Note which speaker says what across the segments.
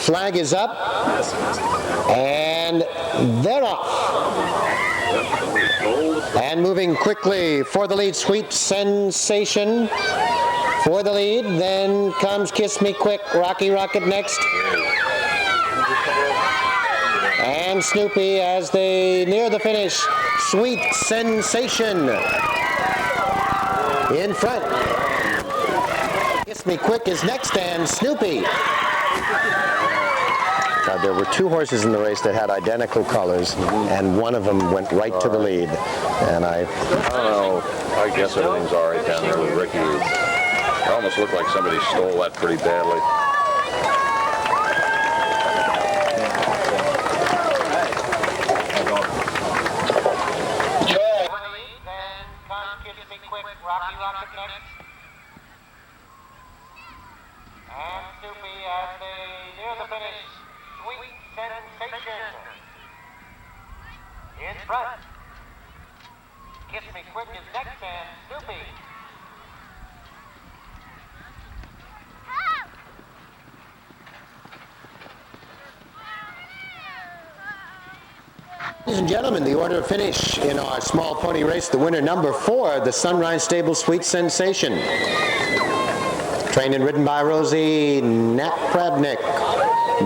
Speaker 1: flag is up, and they're off. And moving quickly for the lead, Sweet Sensation for the lead. Then comes Kiss Me Quick, Rocky Rocket next. And Snoopy as they near the finish. Sweet Sensation in front. Kiss Me Quick is next, and Snoopy. There were two horses in the race that had identical colors, and one of them went right to the lead. And I
Speaker 2: don't know. I guess everything's all right down there with Ricky. It almost looked like somebody stole that pretty badly.
Speaker 3: Rocky Rocket next. And Snoopy as they near the finish. Sweet Sensation in front. Kiss Me Quick is next, and Snoopy.
Speaker 1: Ladies and gentlemen, the order of finish in our small pony race, the winner number 4, the Sunrise Stable Sweet Sensation. Trained and ridden by Rosie Napravnik.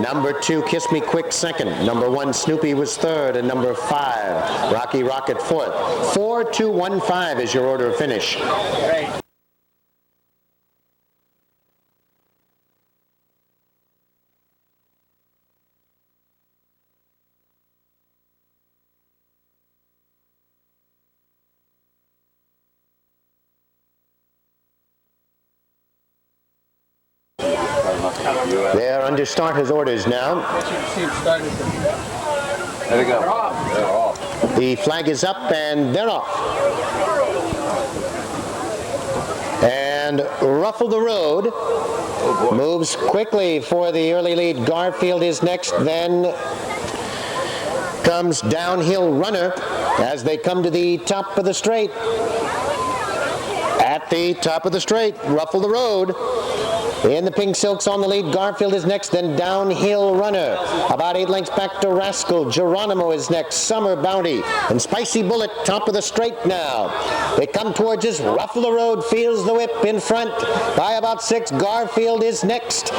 Speaker 1: Number 2, Kiss Me Quick, second. Number 1, Snoopy was third, and number 5, Rocky Rocket fourth. 4-2-1-5 is your order of finish.
Speaker 4: Great.
Speaker 1: They're under starters' orders now.
Speaker 2: There we go. They're off.
Speaker 1: The flag is up, and they're off. And Ruffle the Road moves quickly for the early lead. Garfield is next, then comes Downhill Runner as they come to the top of the straight. At the top of the straight, Ruffle the Road. In the pink silks on the lead, Garfield is next, then Downhill Runner. About 8 lengths back to Rascal. Geronimo is next, Summer Bounty, and Spicy Bullet, top of the straight now. They come towards us, Ruffle the Road feels the whip in front. By about 6, Garfield is next.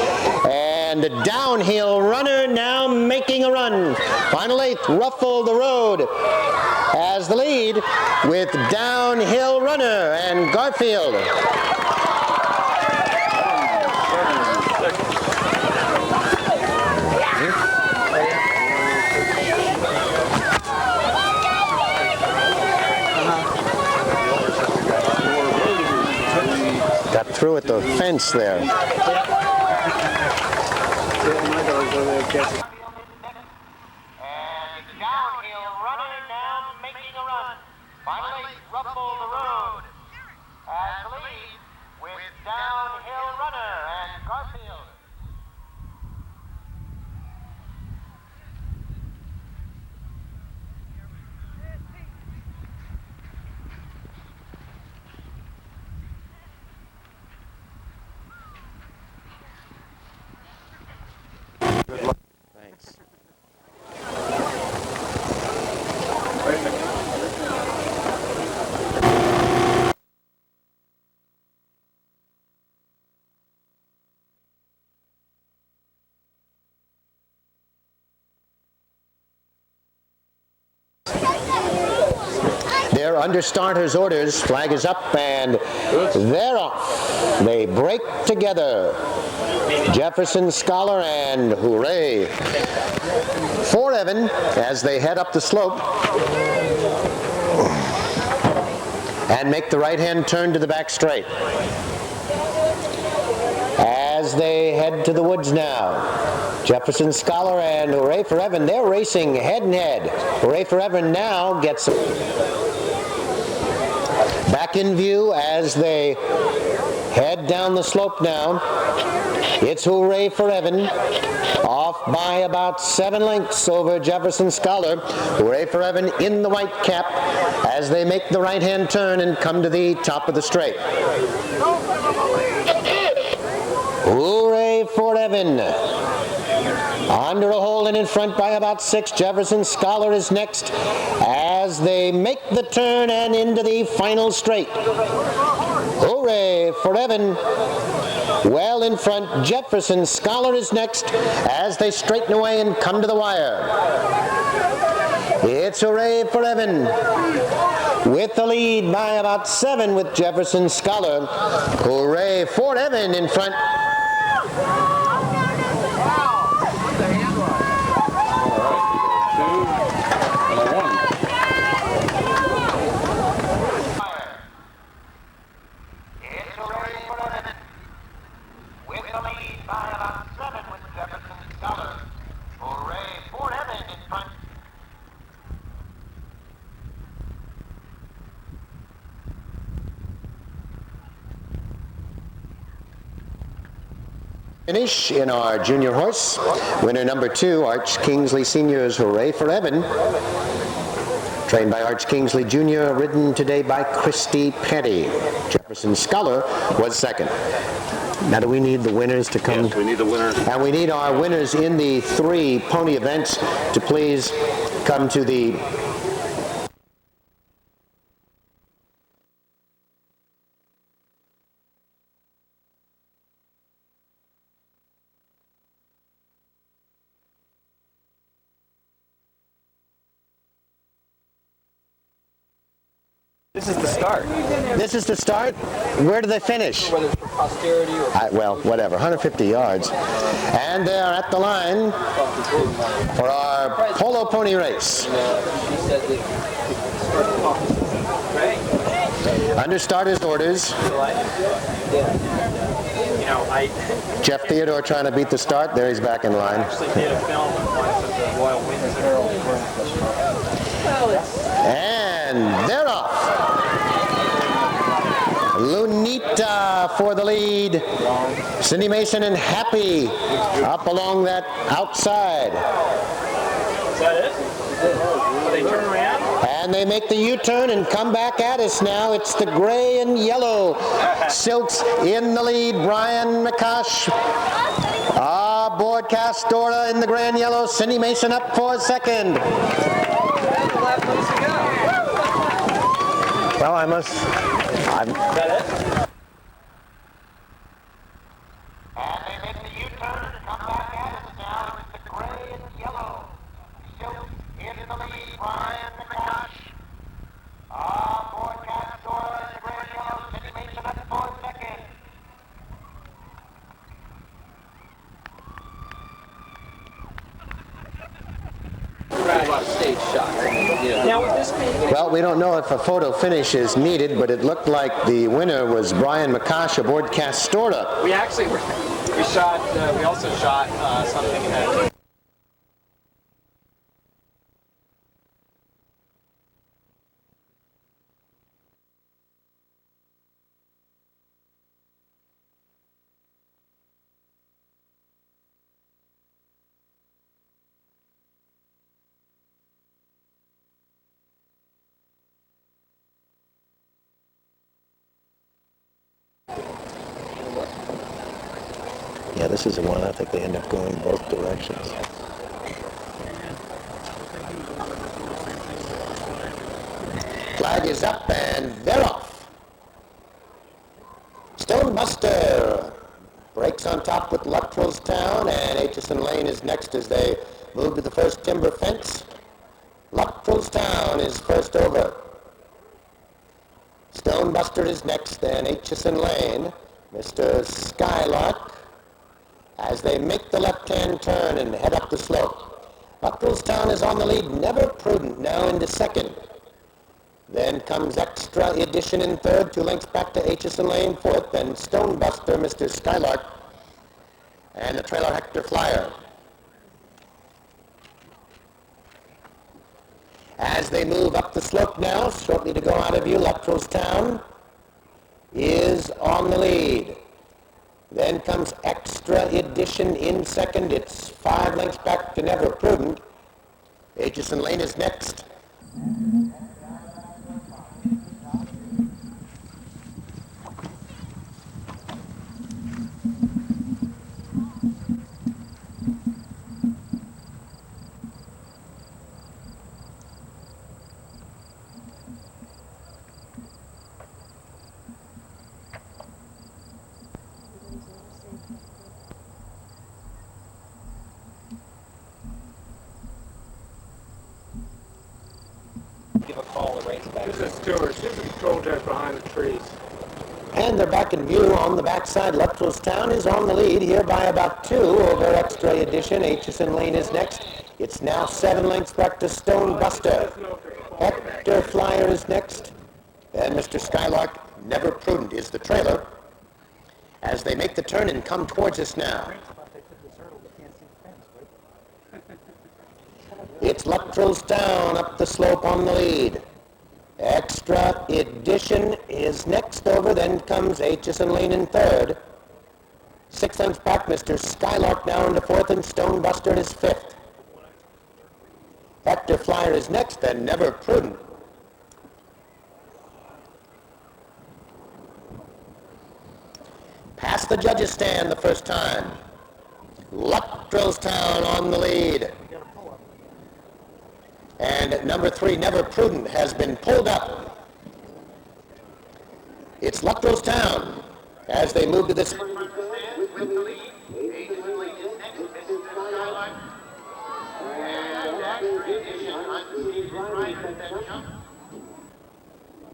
Speaker 1: And Downhill Runner now making a run. Final 8th, Ruffle the Road has the lead with Downhill Runner and Garfield. Got through at the fence there.
Speaker 3: And Downhill Runner now making a run. Finally, Ruffle the Road has the lead with Downhill Runner and Garfield.
Speaker 1: Thanks. They're under starters' orders. Flag is up, and they're off. They break together. Jefferson Scholar and Hooray for Evan as they head up the slope and make the right-hand turn to the back straight. As they head to the woods now, Jefferson Scholar and Hooray for Evan, they're racing head and head. Hooray for Evan now gets back in view as they head down the slope now. It's Hooray for Evan, off by about 7 lengths over Jefferson Scholar. Hooray for Evan in the white cap as they make the right-hand turn and come to the top of the straight. Hooray for Evan Under a hole and in front by about 6. Jefferson Scholar is next as they make the turn and into the final straight. Hooray for Evan. Well in front. Jefferson Scholar is next as they straighten away and come to the wire. It's hooray for Evan, with the lead by about 7 with Jefferson Scholar. Hooray for Evan in front. Finish in our junior horse. Winner number 2, Arch Kingsley Sr.'s Hooray for Evan. Trained by Arch Kingsley Jr., ridden today by Christy Petty. Jefferson Scholar was second. Now do we need the winners to come?
Speaker 2: Yes, we need the winners.
Speaker 1: And we need our winners in the 3 pony events to please come to the
Speaker 4: This is the start.
Speaker 1: This is the start. Where do they finish?
Speaker 4: Whether it's for posterity or
Speaker 1: Well, whatever, 150 yards. And they are at the line for our polo pony race. Under starters' orders, Jeff Theodore trying to beat the start. There he's back in line. And they're off. Lunita for the lead. Cindy Mason and Happy up along that outside.
Speaker 4: Is that it? They turn around?
Speaker 1: And they make the U-turn and come back at us now. It's the gray and yellow silks in the lead. Brian McCosh. Board Castora in the gray and yellow. Cindy Mason up for second. Well, I must...
Speaker 4: Is that it?
Speaker 3: And they make the U-turn and come back at us now. It's the gray and yellow. Silk in the lead. Brian McCosh. Board Castora in the gray and yellow. Cindy Mason up for second.
Speaker 4: Stage shots. Now with this being...
Speaker 1: Well, we don't know if a photo finish is needed, but it looked like the winner was Brian McCosh aboard Castora.
Speaker 4: We actually, we also shot something that...
Speaker 1: Yeah, this is the one I think they end up going both directions. Flag is up and they're off. Stonebuster breaks on top with Luttrell's Town, and Aitchison Lane is next as they move to the first timber fence. Luttrell's Town is first over. Stonebuster is next, then Aitchison Lane. Mr. Skylark as they make the left-hand turn and head up the slope. Luttrell's Town is on the lead, Never Prudent now into second. Then comes Extra Edition in third, 2 lengths back to Aitchison Lane fourth, then Stonebuster, Mr. Skylark, and the trailer Hector Flyer. As they move up the slope now, shortly to go out of view, Luttrell's Town is on the lead. Then comes Extra Edition in second. It's 5 lengths back to Never Prudent. Aitchison Lane is next.
Speaker 4: give a call to race back.
Speaker 5: This is Stewart. This is control deck behind the trees.
Speaker 1: And they're back in view on the backside. Luttrellstown is on the lead here by about 2 over Extra Edition. Aitchison Lane is next. It's now 7 lengths back to Stone Buster. Hector Flyer is next. And Mr. Skylark, Never Prudent, is the trailer as they make the turn and come towards us now. It's Luttrellstown up the slope on the lead. Extra Edition is next over, then comes Aitchison Lane in third. 6 lengths back, Mr. Skylark now into fourth, and Stone Buster is fifth. Hector Flyer is next, then Never Prudent. Past the judges' stand the first time. Luttrellstown on the lead. And number 3, Never Prudent, has been pulled up. It's Luttrellstown as they move to this.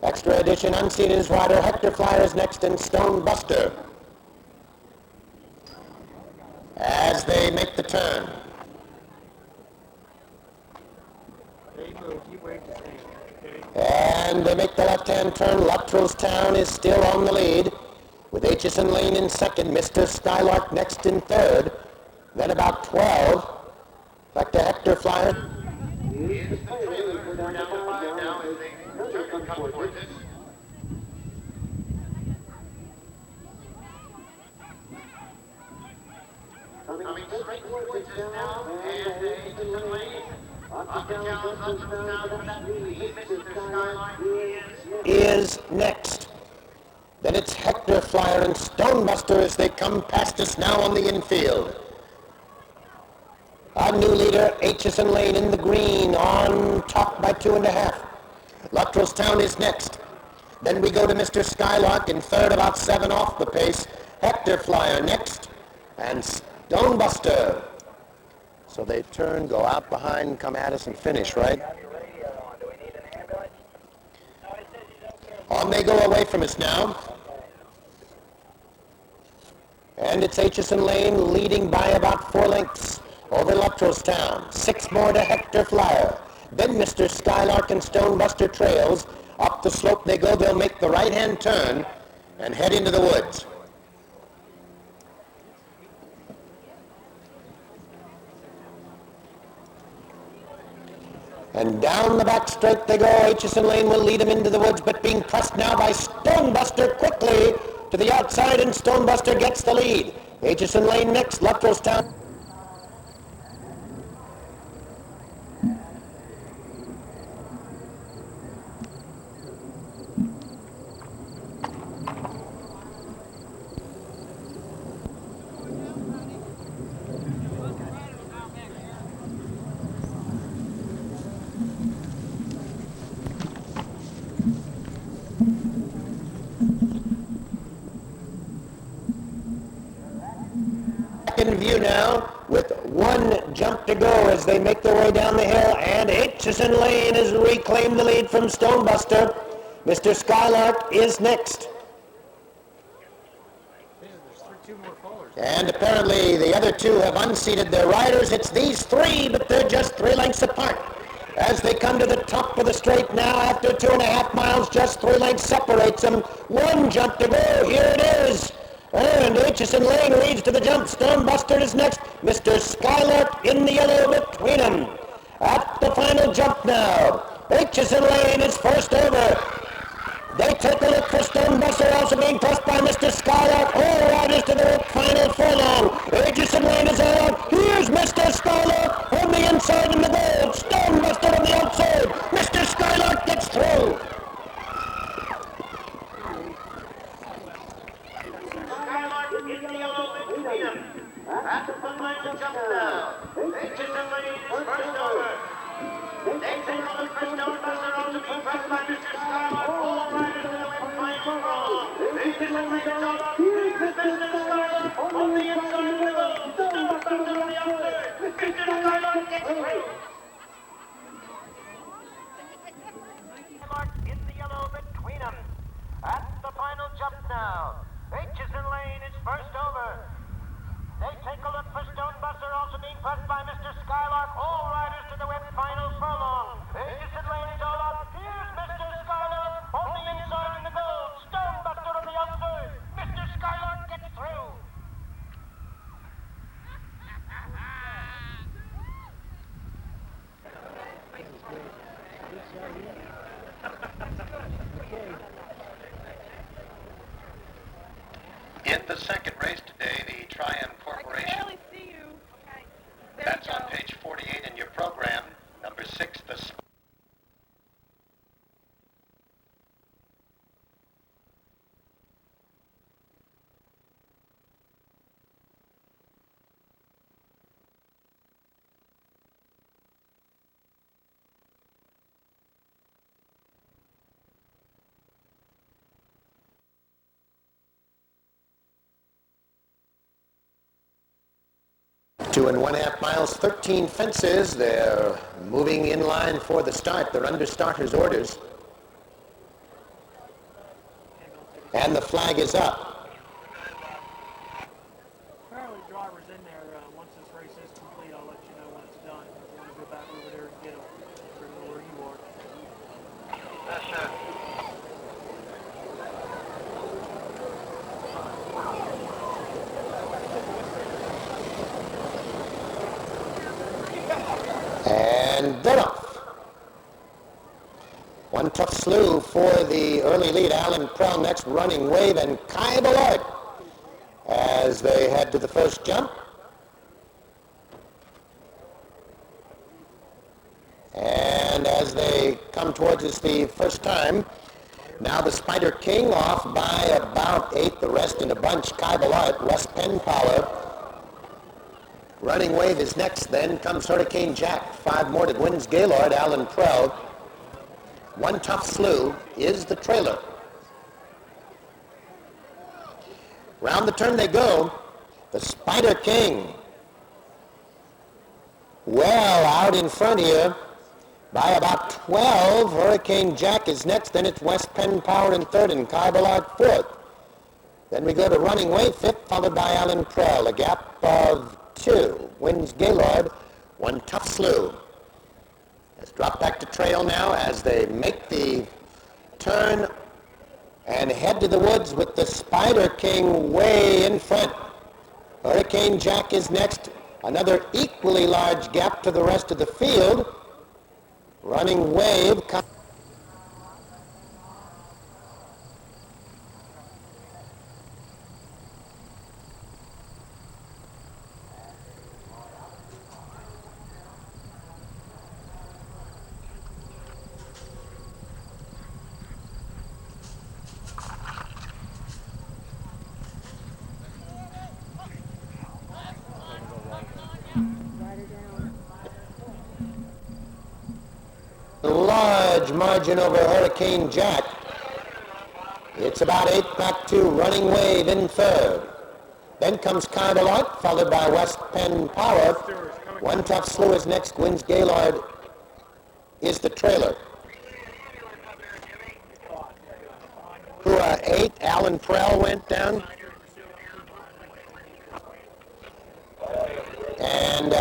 Speaker 1: Extra Edition, Unseen is rider. Hector Flyer is next, and Stone Buster as they make the turn. And they make the left-hand turn. Luttrellstown is still on the lead, with Aitchison Lane in second, Mr. Skylark next in third. Then about 12, back to Hector Flyer.
Speaker 3: Coming straight towards us now, and Aitchison Lane. Up and down, for that lead, Mr. Skylark
Speaker 1: is next. Then it's Hector Flyer and Stone Buster as they come past us now on the infield. Our new leader, Aitchison Lane, in the green, on top by 2.5. Luttrellstown is next. Then we go to Mr. Skylark in third, about 7 off the pace. Hector Flyer next, and Stone Buster. So they turn, go out behind, come at us, and finish, right? On they go away from us now. And it's Aitchison Lane leading by about 4 lengths over Luttrellstown. 6 more to Hector Flyer. Then Mr. Skylark and Stone Buster trails. Up the slope they go. They'll make the right-hand turn and head into the woods. And down the back straight they go. Aitchison Lane will lead them into the woods, but being pressed now by Stone Buster quickly to the outside, and Stone Buster gets the lead. Aitchison Lane next, Luttrellstown. In view now with 1 jump to go as they make their way down the hill, and Aitchison Lane has reclaimed the lead from Stone Buster. Mr. Skylark is next. And apparently the other 2 have unseated their riders. It's these 3, but they're just 3 lengths apart. As they come to the top of the straight now, after 2.5 miles, just 3 lengths separates them. 1 jump to go. Here it is. And Aitchison Lane leads to the jump. Stone Buster is next. Mr. Skylark in the yellow between them. At the final jump now. Aitchison Lane is first over. They take a look for Stone Buster, also being pressed by Mr. Skylark. All riders to the final furlong. Aitchison Lane is all out. Here's Mr. Skylark on the inside in the gold. Stone Buster on the outside. Mr. Skylark gets through.
Speaker 3: At the front line to jump now. Aitchison Lane is first over. They take on for Stone Buster, also being pressed by Mr. Skylark. All riders to the final furlong. Aitchison Lane is all out. Mr. Skylark on the inside of the goal. Stone Buster on the outside. Mr. Skylark gets through. now. H's and Lane is first over. They take a look for Stonebuster, also being pressed by Mr. Skylark. All riders to the whip, final furlong. H's and Lane is all up. Here's Mr. Skylark on the inside in the gold. Stonebuster on the outside. Mr. Skylark gets through.
Speaker 1: In the second race today, the Triumph Corporation.
Speaker 6: I can barely see you. Okay. There
Speaker 1: That's
Speaker 6: we go.
Speaker 1: on page 48 in your program. Number 6, the Two and 1/2 miles, 13 fences. They're moving in line for the start. They're under starters' orders. And the flag is up.
Speaker 5: Apparently driver's in there. Once this race is complete, I'll let you know when it's done. If you want to go back over there and get them, where you are.
Speaker 3: Yes, sir.
Speaker 1: And they're off. One tough slew for the early lead. Alan Prell next, Running Wave, and Kai Ballard as they head to the first jump. And as they come towards us the first time, now the Spider King off by about 8, the rest in a bunch. Kai Ballard, West Penn Power. Running Wave is next, then comes Hurricane Jack. 5 more to Gwyn's Gaylord, Alan Prell. One tough slew is the trailer. Round the turn they go. The Spider King. Well out in front here by about 12. Hurricane Jack is next, then it's West Penn Power in third and Kai Ballard fourth. Then we go to Running Wave fifth, followed by Alan Prell. A gap of 2. Wins Gaylord. One tough slew. Let's drop back to trail now as they make the turn and head to the woods with the Spider King way in front. Hurricane Jack is next. Another equally large gap to the rest of the field. Running Wave. Large margin over Hurricane Jack. It's about 8 back to Running Wave in third. Then comes Kai Ballard, followed by West Penn Power. One tough slew is next. Gwyn's Gaylord is the trailer. Who 8, Alan Prell went down. And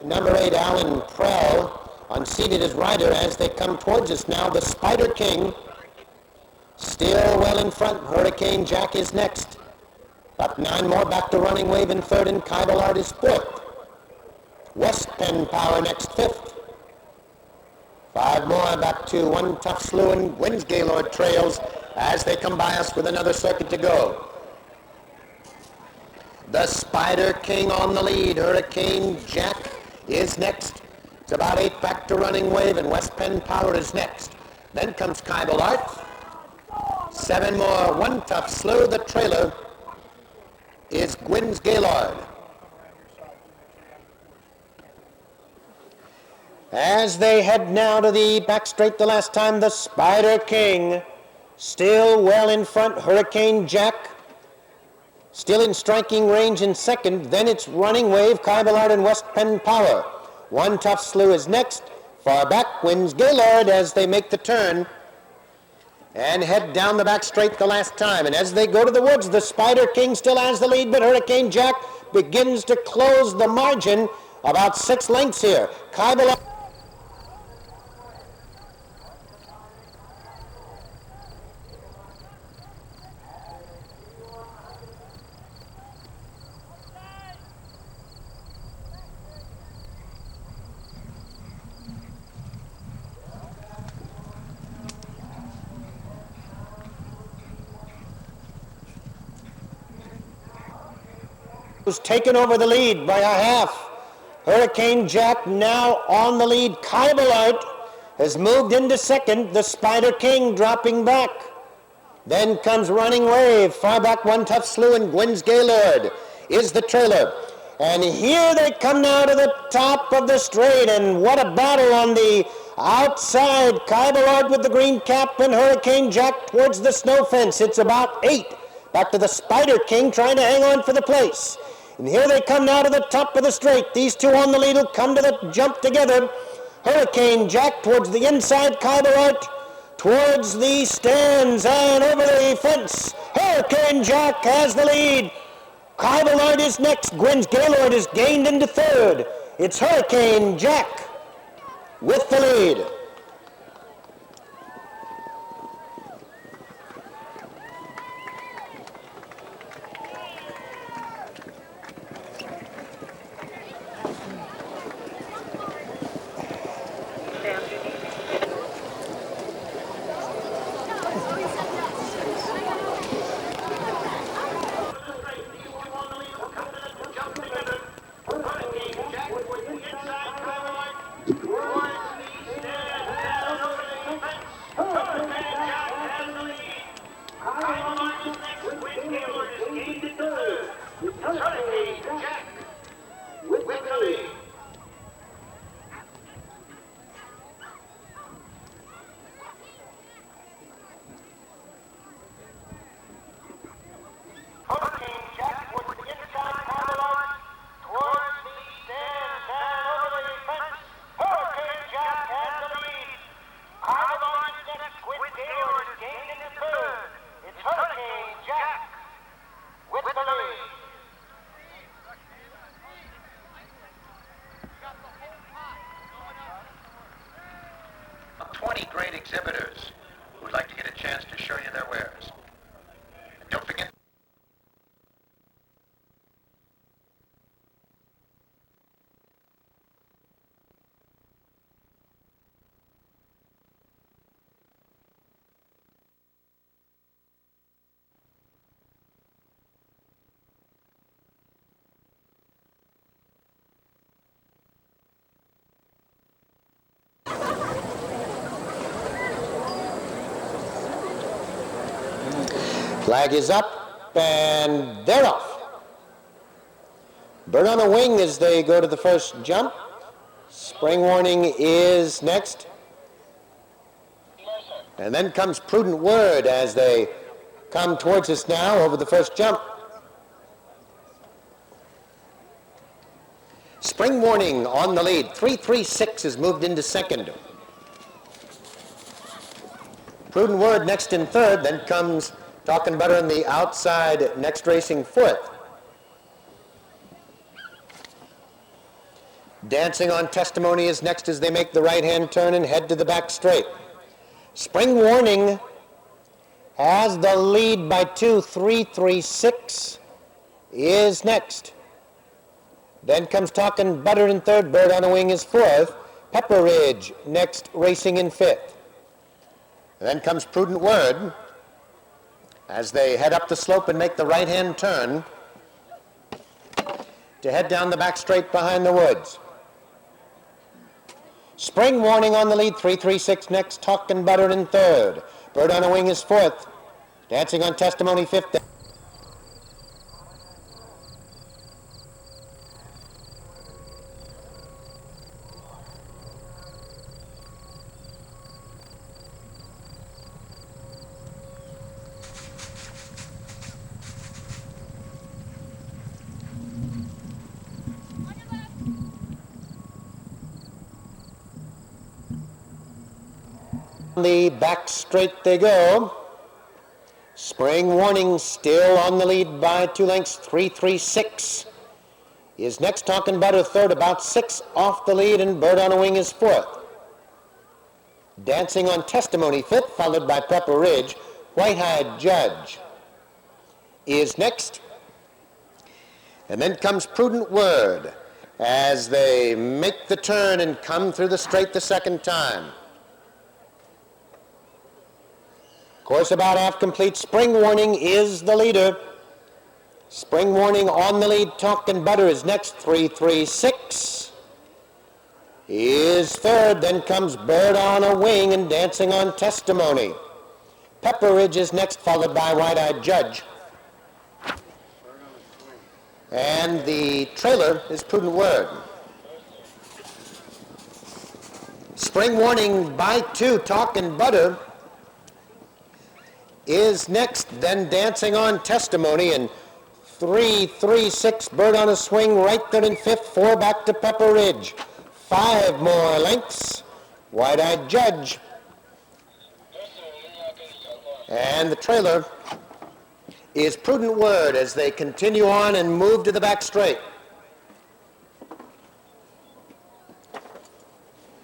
Speaker 1: number 8, Alan Prell, unseated as rider as they come towards us now. The Spider King still well in front. Hurricane Jack is next. Up 9 more back to Running Wave in third and Kai Ballard is fourth. West Penn Power next fifth. 5 more back to One Tough Slew and Gwyn's Gaylord trails as they come by us with another circuit to go. The Spider King on the lead. Hurricane Jack is next. It's about 8 back to Running Wave, and West Penn Power is next. Then comes Kai Ballard. 7 more. One tough slew. The trailer is Gwyn's Gaylord. As they head now to the back straight the last time, the Spider King still well in front. Hurricane Jack still in striking range in second. Then it's Running Wave, Kai Ballard, and West Penn Power. One tough slew is next. Far back wins Gaylord as they make the turn. and head down the back straight the last time. And as they go to the woods, the Spider King still has the lead, but Hurricane Jack begins to close the margin about 6 lengths here. Kybel who's taken over the lead by a half. Hurricane Jack now on the lead. Kybel has moved into second. The Spider King dropping back. Then comes Running Wave. Far back, One Tough Slew, and Gwynn's Gaylord is the trailer. And here they come now to the top of the straight, and what a battle on the outside. Kybel with the green cap and Hurricane Jack towards the snow fence. It's about 8. Back to the Spider King trying to hang on for the place. And here they come now to the top of the straight. These two on the lead will come to the jump together. Hurricane Jack towards the inside. Kybel towards the stands and over the fence. Hurricane Jack has the lead. Kybel is next. Gwynn's Gaylord is gained into third. It's Hurricane Jack with the lead.
Speaker 3: Great exhibitors who'd like to get a chance to show you their wares. And don't forget
Speaker 1: Flag is up, and they're off. Bird on a Wing as they go to the first jump. Spring Warning is next. And then comes Prudent Word as they come towards us now over the first jump. Spring Warning on the lead. 336 is moved into second. Prudent Word next in third. Then comes Talking Butter on the outside, next racing fourth. Dancing on Testimony is next as they make the right-hand turn and head to the back straight. Spring Warning has the lead by 2. 336 is next. Then comes Talking Butter in third. Bird on a Wing is fourth. Pepper Ridge next racing in fifth. And then comes Prudent Word as they head up the slope and make the right-hand turn to head down the back straight behind the woods. Spring Warning on the lead. 336 next. Talkin' Butter in third. Bird on a Wing is fourth. Dancing on Testimony fifth. The back straight they go. Spring Warning still on the lead by 2 lengths, 3-3-6. Is next Talkin' Butter third, about 6 off the lead, and Bird on a Wing is fourth. Dancing on Testimony fifth, followed by Pepper Ridge. White-Eyed Judge is next. And then comes Prudent Word as they make the turn and come through the straight the second time. Course about half complete. Spring Warning is the leader. Spring Warning on the lead. Talkin' Butter is next. 3-3-6 is third. Then comes Bird on a Wing and Dancing on Testimony. Pepper Ridge is next, followed by White-Eyed Judge. And the trailer is Prudent Word. Spring Warning by 2, Talkin' Butter is next, then Dancing on Testimony, and 3-3-6, Bird on a Swing right there in fifth, 4 back to Pepper Ridge. 5 more lengths, White-Eyed Judge. And the trailer is Prudent Word as they continue on and move to the back straight.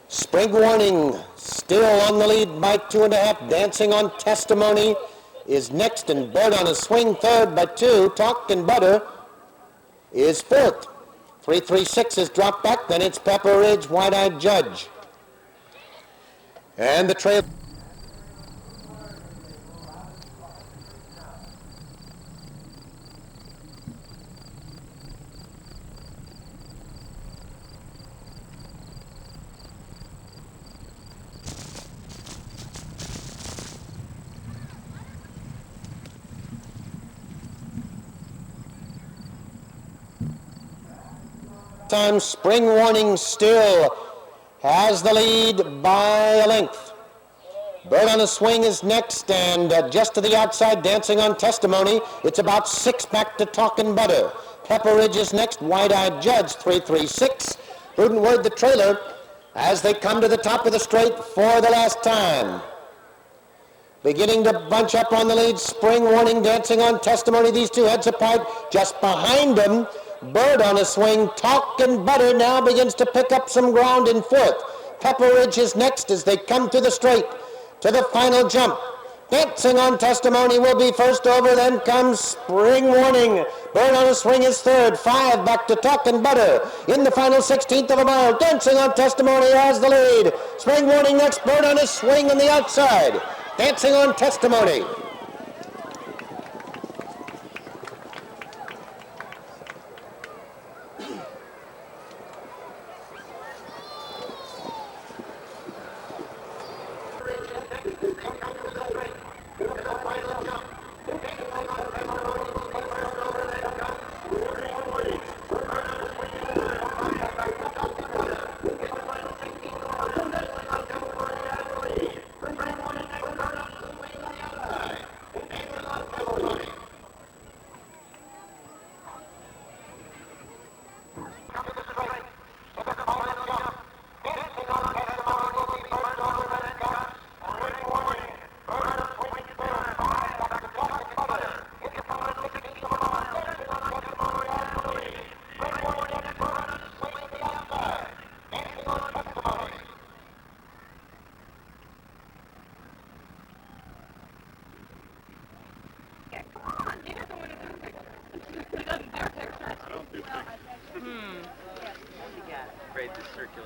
Speaker 1: Spring Warning still on the lead by 2.5. Dancing on Testimony is next, and Bird on a Swing third by 2. Talkin' Butter is fourth. 3-3-6 is dropped back. Then it's Pepper Ridge, White-Eyed Judge. And the trail. Time Spring Warning still has the lead by a length. Bird on a Swing is next, and just to the outside, Dancing on Testimony. It's about 6 back to Talkin' Butter. Pepper Ridge is next, White-Eyed Judge, 3-3-6. Prudent Word, the trailer, as they come to the top of the straight for the last time. Beginning to bunch up on the lead, Spring Warning, Dancing on Testimony. These two heads apart. Just behind them, Bird on a Swing. Talkin' Butter now begins to pick up some ground in fourth. Pepper Ridge is next as they come to the straight, to the final jump. Dancing on Testimony will be first over, then comes Spring Warning. Bird on a Swing is third. 5 back to Talkin' Butter. In the final 16th of a mile, Dancing on Testimony has the lead. Spring Warning next, Bird on a Swing on the outside. Dancing on Testimony.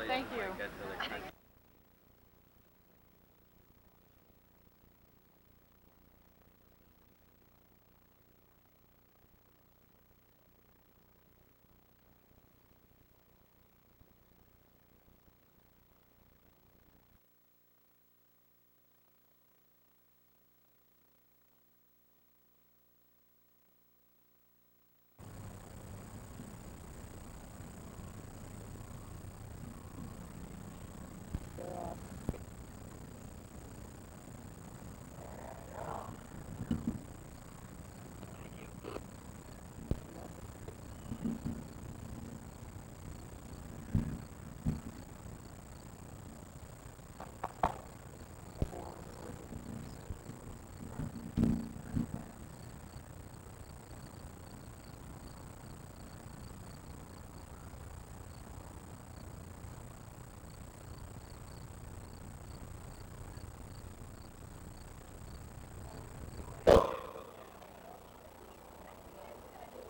Speaker 6: Thank you.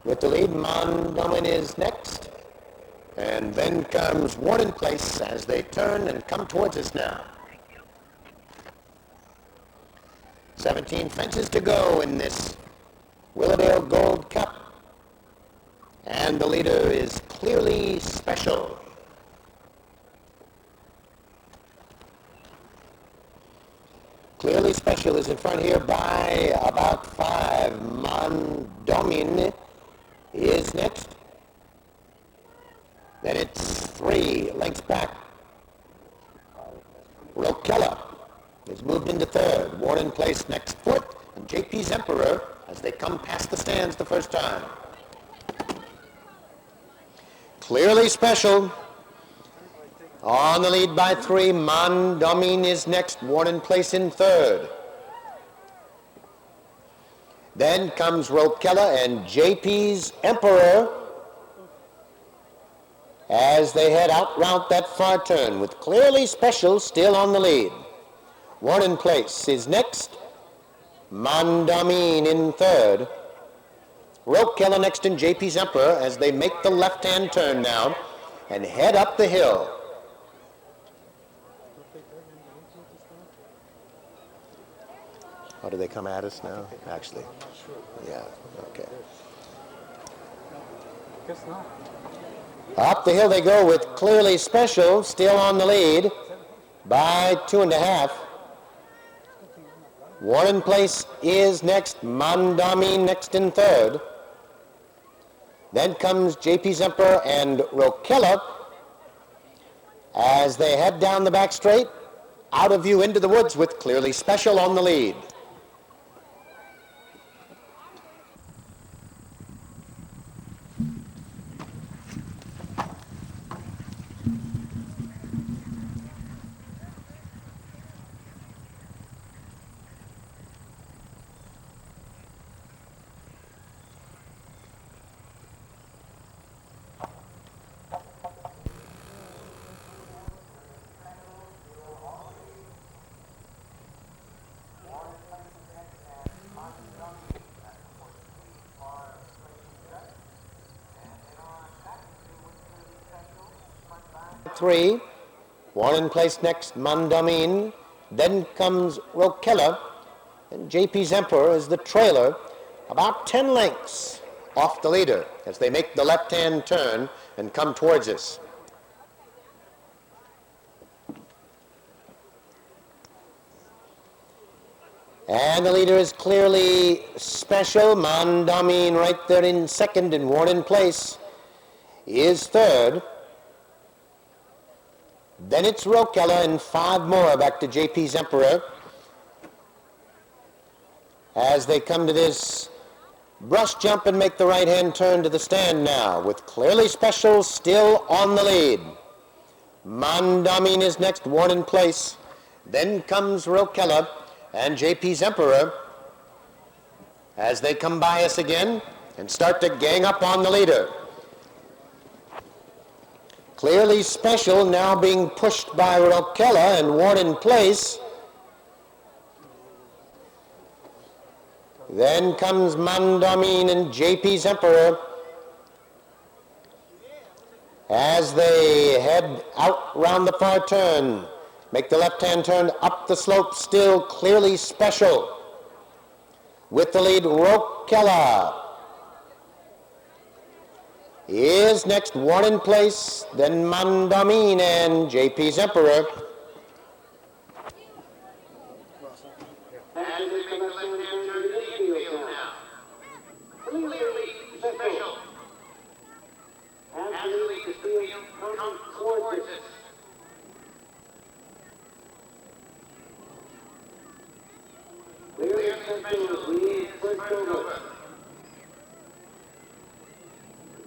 Speaker 1: With the lead, Mondawmin is next. And then comes Warden Place as they turn and come towards us now. 17 fences to go in this Willowdale Gold Cup. And the leader is Clearly Special. Clearly Special is in front here by about 5. Mondawmin is next. Then it's 3 lengths back. Rokella is moved into third. Warden Place next, fourth. And JP's Emperor as they come past the stands the first time. Clearly Special on the lead by 3. Mondawmin is next. Warden Place in third. Then comes Rokella and JP's Emperor as they head out round that far turn with Clearly Special still on the lead. Warden Place is next. Mondawmin in third. Rokella next and JP's Emperor as they make the left-hand turn now and head up the hill. How do they come at us now? Actually, yeah, okay.
Speaker 4: Guess not.
Speaker 1: Up the hill they go with Clearly Special still on the lead by 2.5. Warden Place is next. Mondawmin next in third. Then comes JP's Emperor and Rokella as they head down the back straight, out of view into the woods with Clearly Special on the lead. Three, Warden Place next, Mondawmin. Then comes Rokella, and JP's Emperor is the trailer, about 10 lengths off the leader as they make the left-hand turn and come towards us. And the leader is Clearly Special. Mondawmin right there in second, and Warden Place is third. Then it's Rokella and 5 more back to JP's Emperor as they come to this brush jump and make the right-hand turn to the stand now with Clearly Special still on the lead. Mondawmin is next, Warden Place. Then comes Rokella and JP's Emperor as they come by us again and start to gang up on the leader. Clearly Special now being pushed by Rokella and Warden Place. Then comes Mondawmin and JP's Emperor as they head out round the far turn. Make the left-hand turn up the slope, still Clearly Special. With the lead, Rokella is next, Warden Place, then Mondawmin and JP's Emperor.
Speaker 3: And they make the left-hand turn to the infield now. Clearly Special. As the lead to the field comes towards us. Clearly Special leads first over.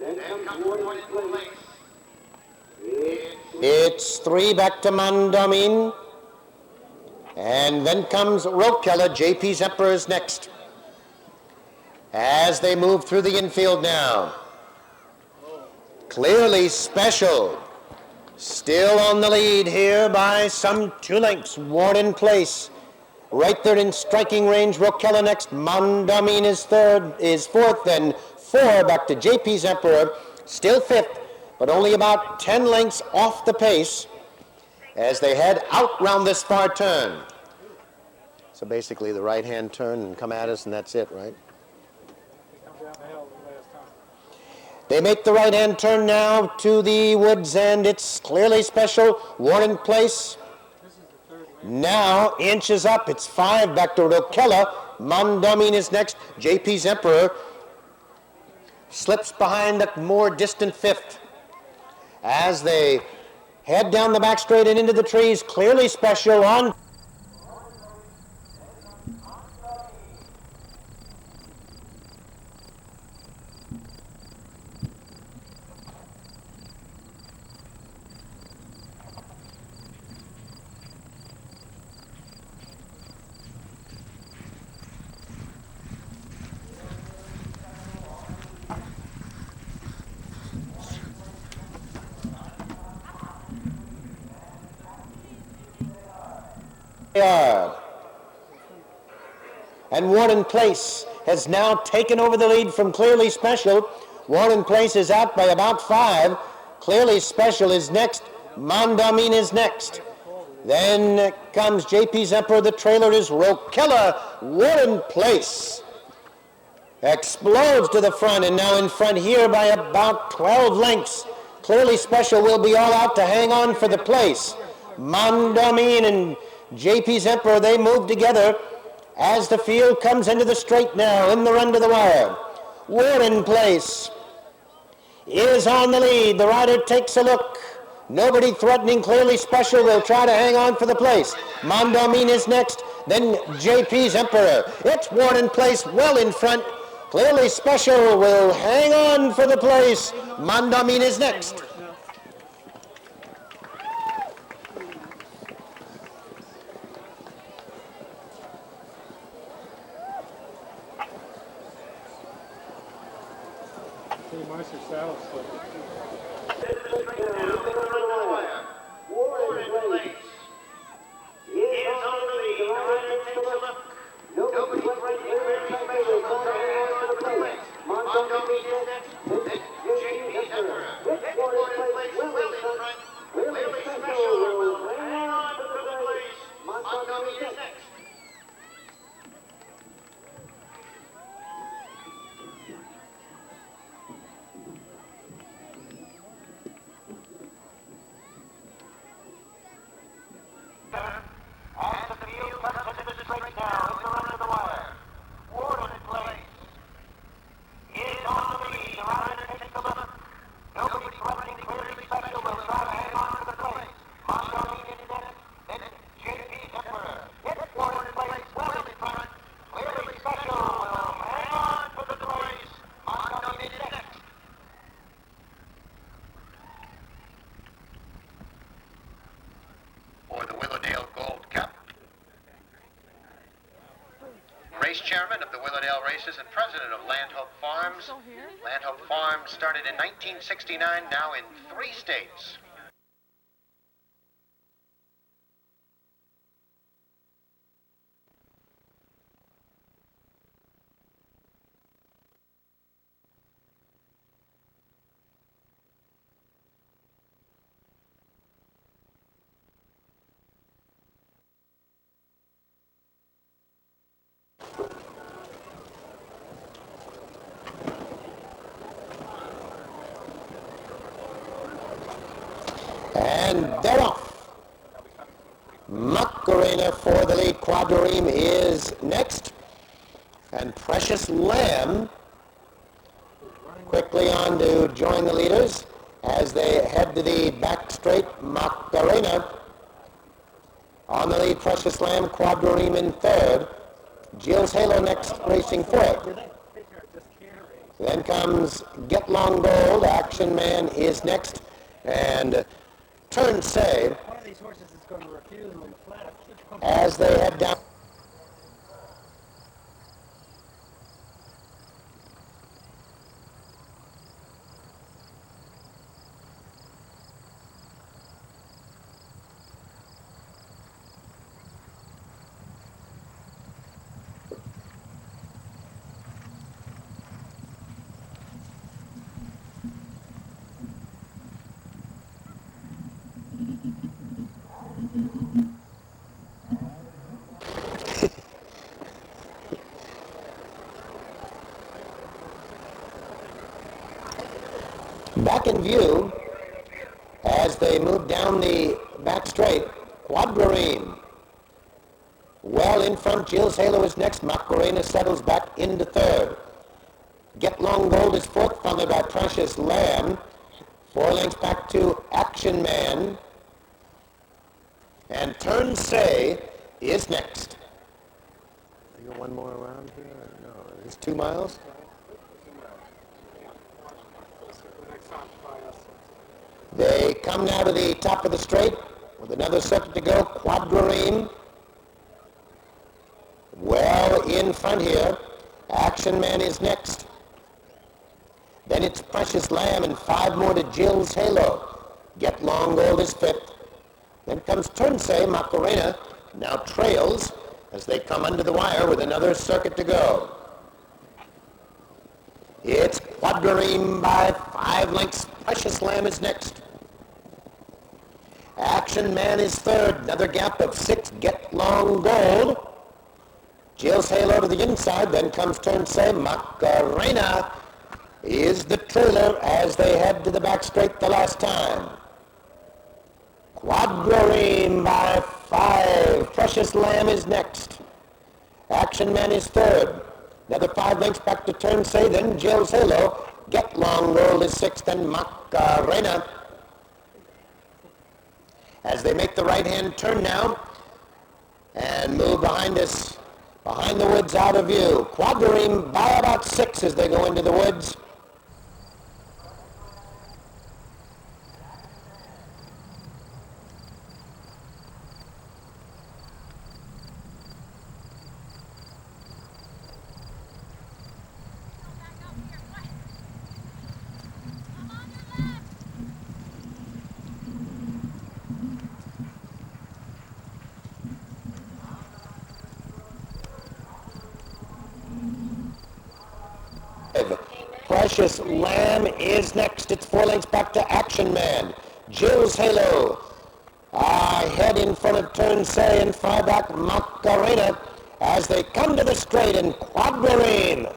Speaker 3: Then comes Warden Place.
Speaker 1: It's 3 back to Mondawmin. And then comes Rokella. JP's Emperor is next. As they move through the infield now. Clearly Special. Still on the lead here by some 2 lengths. Warden Place. Right there in striking range. Rokella next. Mondawmin is fourth. Then 4 back to JP's Emperor, still 5th, but only about 10 lengths off the pace as they head out round this far turn. So basically the right-hand turn and come at us, and that's it, right? They make the right-hand turn now to the woods, and it's clearly special. Warren Place now inches up. It's 5 back to Rokella. Mondomin is next. JP's Emperor slips behind the more distant 5th. As they head down the back straight and into the trees, clearly special on. And Warren Place has now taken over the lead from Clearly Special. Warren Place is out by about 5. Clearly Special is next. Mondomin is next. Then comes JP's Emperor. The trailer is Rokella. Warren Place explodes to the front, and now in front here by about 12 lengths. Clearly Special will be all out to hang on for the place. Mondomin and JP's Emperor, they move together as the field comes into the straight now in the run to the wire. Warren Place is on the lead. The rider takes a look. Nobody threatening. Clearly Special will try to hang on for the place. Mondomin is next, then JP's Emperor. It's Warren Place well in front. Clearly Special will hang on for the place. Mondomin is next.
Speaker 3: As the field comes into the straight now, in the run to the wire, Warren Place is on the lead. The rider takes a look. Nobody threatening. Clearly Special will try to hang on to the place. Mondomin is next, then JP's Emperor. It's Warren Place well in front. Clearly Special will hang on for the place. Mondomin is next.
Speaker 1: For the Willowdale Gold Cup, race chairman of the Willowdale races and president of Landhope Farms. Landhope Farms started in 1969, now in 3 states. And they're off. Macarena for the lead. Quadrireme is next. And Precious Lamb quickly on to join the leaders as they head to the back straight. Macarena on the lead. Precious Lamb, Quadrireme in 3rd. Jill's Halo next, racing 4th. Then comes Get Long Gold. Action Man is next. And Turn Save
Speaker 5: One of these horses is going to refuse on the flat.
Speaker 1: as they head down. view as they move down the back straight. Quadrireme. Well in front, Jill's Halo is next. Macarena settles back into third. Get Long Gold is fourth, followed by Precious Lamb. 4 lengths back to Action Man. And Turn Say is next. You got one more around here? No, it's 2 miles. They come now to the top of the straight with another circuit to go. Quadrireme. Well in front here. Action Man is next. Then it's Precious Lamb and 5 more to Jill's Halo. Get Long Gold is fifth. Then comes Turn Say. Macarena now trails as they come under the wire with another circuit to go. It's Quadrireme by 5 lengths. Precious Lamb is next. Action Man is third. Another gap of 6. Get Long Gold. Jill's Halo to the inside. Then comes Turn Say. Macarena is the trailer as they head to the back straight the last time. Quadrireme by 5. Precious Lamb is next. Action Man is third. Another 5 lengths back to Turn Say. Then Jill's Halo. Get Long Gold is sixth. And Macarena. As they make the right-hand turn now and move behind us, behind the woods out of view. Quadrireme by about 6 as they go into the woods. Precious Lamb is next. It's 4 lengths back to Action Man. Jill's Halo ahead in front of Turn Say and 5 back Macarena as they come to the straight, and Quadrireme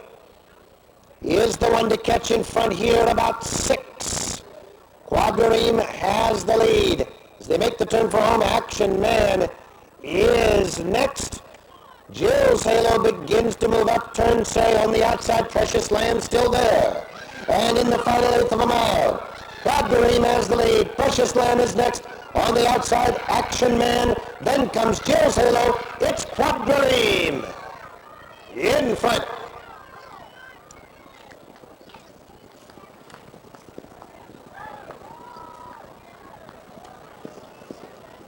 Speaker 1: is the one to catch in front here at about 6. Quadrireme has the lead. As they make the turn for home, Action Man is next. Jill's Halo begins to move up. Turn Say on the outside. Precious Lamb still there. And in the final 1/8 of a mile, Quadrireme has the lead. Precious Lamb is next. On the outside, Action Man. Then comes Jill's Halo. It's Quadrireme in front.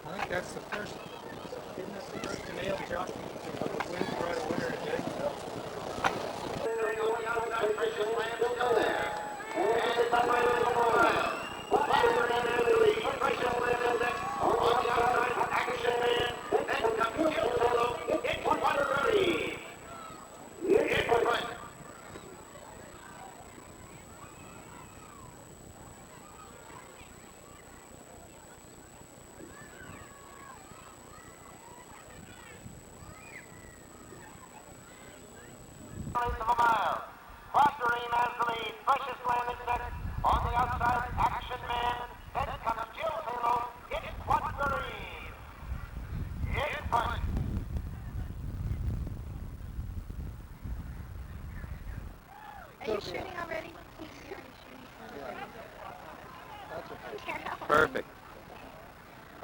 Speaker 5: I think that's the first, isn't this the first nail jockey to win right a winner today?
Speaker 3: Quadrireme has the lead. Precious Lamb is next. On the outside, Action Man. Then comes Jill's Halo. It's Quadrireme in front.
Speaker 6: Are you shooting already?
Speaker 4: Perfect.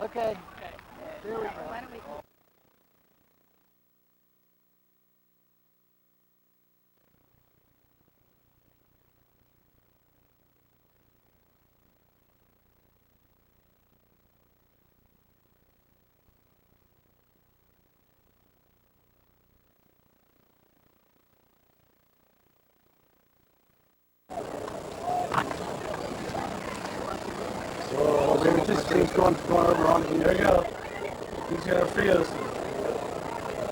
Speaker 5: Okay. Here we go.
Speaker 6: Why don't we...
Speaker 5: This thing's going over on him. There you go. He's gonna free us.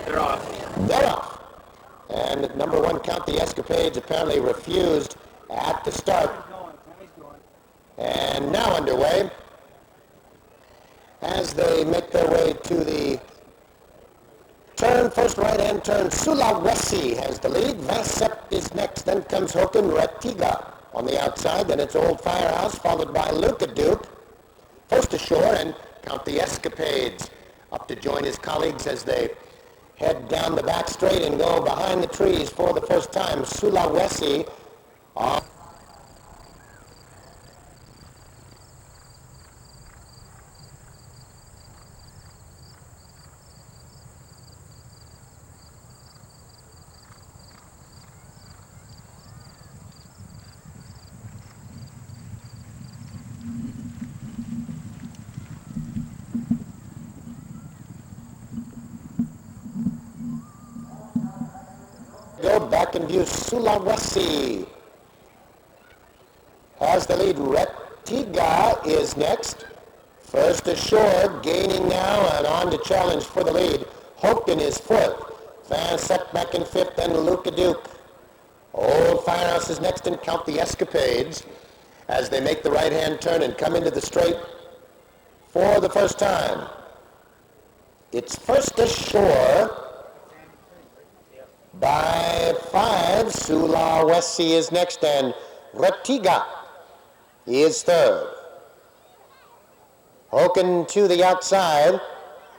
Speaker 5: They're off.
Speaker 1: They're off. And at number 1 count, the Escapades apparently refused at the start. And now underway as they make their way to the turn. First right-hand turn. Sulawesi has the lead. Sept is next. Then comes Hoken Ratiga. on the outside. Then it's Old Firehouse, followed by Luca Duke. First ashore, and Count the Escapades up to join his colleagues as they head down the back straight and go behind the trees for the first time. Sulawesi on go back and view. Sulawesi has the lead. Retiga is next. First ashore, gaining now and on to challenge for the lead. Hoken is fourth. Van Sept back in fifth, then Luca Duke. Old Firehouse is next, and Count the Escapades as they make the right-hand turn and come into the straight for the first time. It's first ashore by 5. Sulawesi is next, and Retiga is third. Hoken to the outside.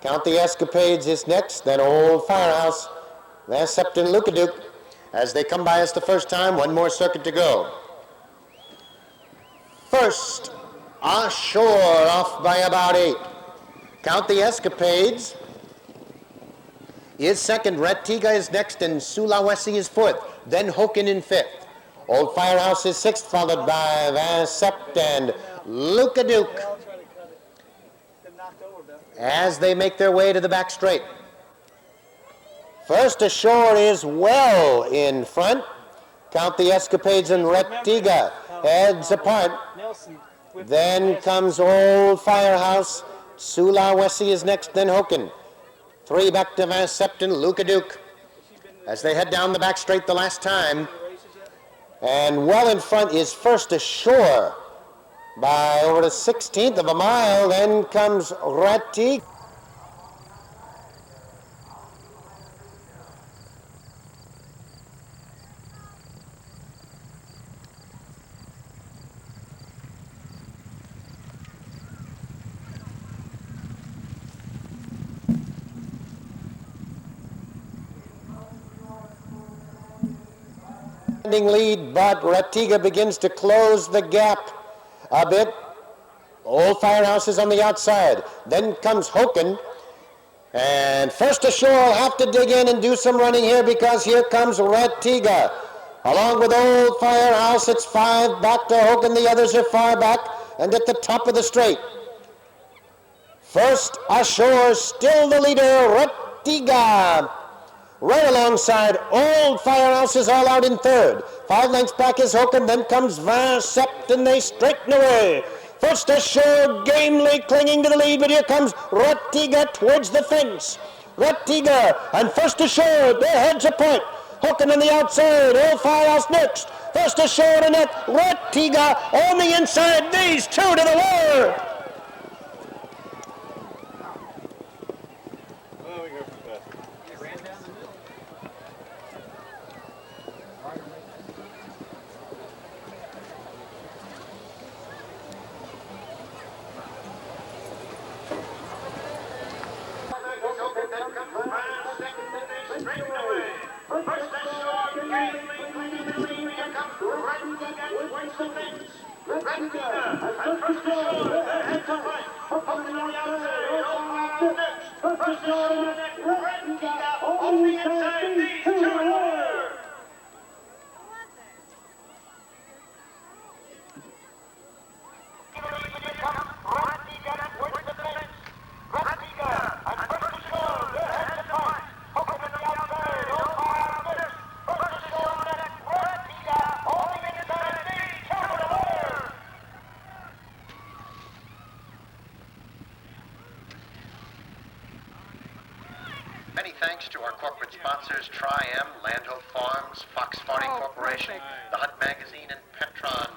Speaker 1: Count the Escapades is next, then Old Firehouse, Van Sept and Luca Duke as they come by us the first time. One more circuit to go. First ashore, off by about 8. Count the Escapades is second. Retiga is next, and Sulawesi is fourth. Then Hoken in fifth. Old Firehouse is sixth, followed by Van Sept and Luca Duke as they make their way to the back straight. First ashore is well in front. Count the Escapades and Retiga heads apart. Then comes Old Firehouse. Sulawesi is next, then Hoken. 3 back to Van Sept and Luca Duke as they head down the back straight the last time. And well in front is first ashore by over the 16th of a mile. Then comes Retiga. Lead, but Retiga begins to close the gap a bit. Old Firehouse is on the outside. Then comes Hoken. And first ashore will have to dig in and do some running here because here comes Retiga. Along with Old Firehouse, it's 5 back to Hoken. The others are far back and at the top of the straight. First ashore, still the leader, Retiga. Right alongside, Old Firehouse is all out in third. 5 lengths back is Hoken, then comes Van Sept, and they straighten away. First ashore, gamely clinging to the lead, but here comes Retiga towards the fence. Retiga, and first ashore, their heads apart. Hoken on the outside, Old Firehouse next. First ashore to net, Retiga on the inside, these two to the wire.
Speaker 7: Many thanks to our corporate sponsors, Tri-M, Landhope Farms, Fox Farming Corporation, The Hunt Magazine, and Petron.